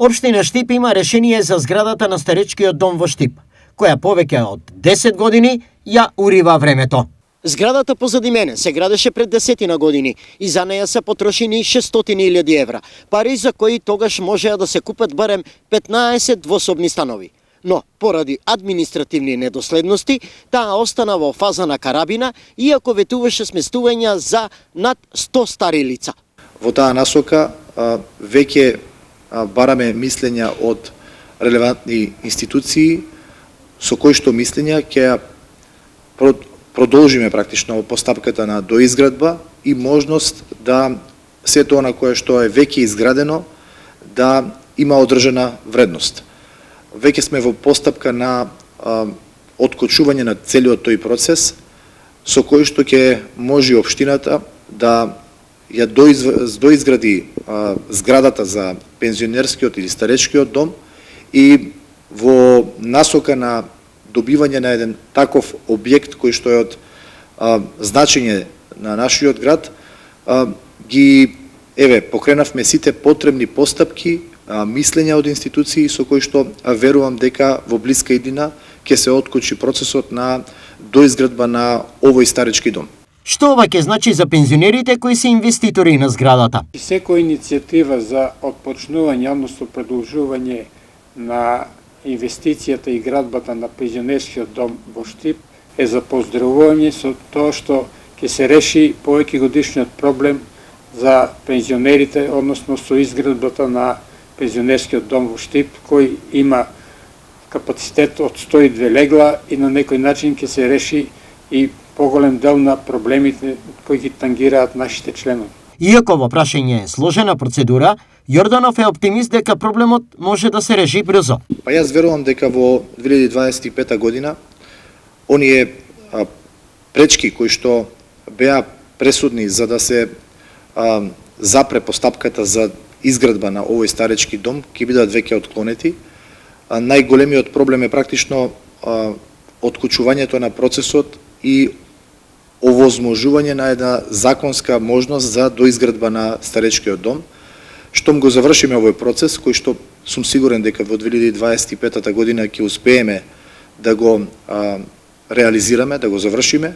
Општина Штип има решение за зградата на старечкиот дом во Штип, која повеќе од 10 години ја урива времето. Зградата позади мене се градеше пред 10 години и за неја се потрошени 600.000 евра, пари за кои тогаш можеа да се купат барем 15 двособни станови. Но, поради административни недоследности, таа остана во фаза на карабина, иако ветуваше сместувања за над 100 стари лица. Во таа насока веќе бараме мислења од релевантни институции, со кои што мислења ќе продолжиме практично во постапката на доизградба и можност да сето она кое што е веќе изградено да има одржана вредност. Веќе сме во постапка на откочување на целиот тој процес, со кој што ќе може општината да ја доизгради зградата за пензионерскиот или старечкиот дом и во насока на добивање на еден таков објект кој што е од значење на нашиот град, покренавме сите потребни постапки, мислења од институции со кои што верувам дека во блиска иднина ќе се откочи процесот на доизградба на овој старечки дом. Што ова ќе значи за пензионерите кои се инвеститори на зградата? Секоја иницијатива за отпочнување, односно продолжување на инвестицијата и градбата на пензионерскиот дом во Штип е за поздравување со тоа што ќе се реши повеќе годишниот проблем за пензионерите, односно со изградбата на пензионерскиот дом во Штип, кој има капацитет од 102 легла и на некој начин ќе се реши и поголем дел на проблемите кои ги тангираат нашите членови. Иако во прашање е сложена процедура, Јорданов е оптимист дека проблемот може да се реши брзо. Па јас верувам дека во 2025 година оние пречки кои што беа пресудни за да се запре постапката за изградба на овој старечки дом ќе бидат веќе отклонети. Најголемиот проблем е практично откочувањето на процесот и овозможување на една законска можност за доизградба на старечкиот дом. Штом го завршиме овој процес, кој што сум сигурен дека во 2025 година ќе успееме да го реализираме, да го завршиме,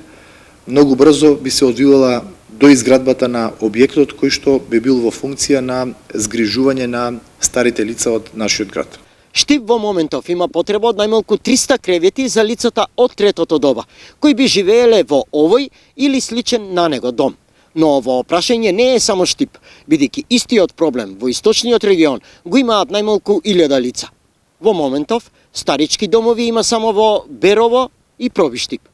многу брзо би се одвивала доизградбата на објектот кој што би бил во функција на згрижување на старите лица од нашиот град. Штип во моментов има потреба од најмалку 300 кревети за лицата од третото доба, кои би живееле во овој или сличен на него дом. Но во прашање не е само Штип, бидејќи истиот проблем во источниот регион го имаат најмалку 1000 лица. Во моментов, старички домови има само во Берово и Пробиштип.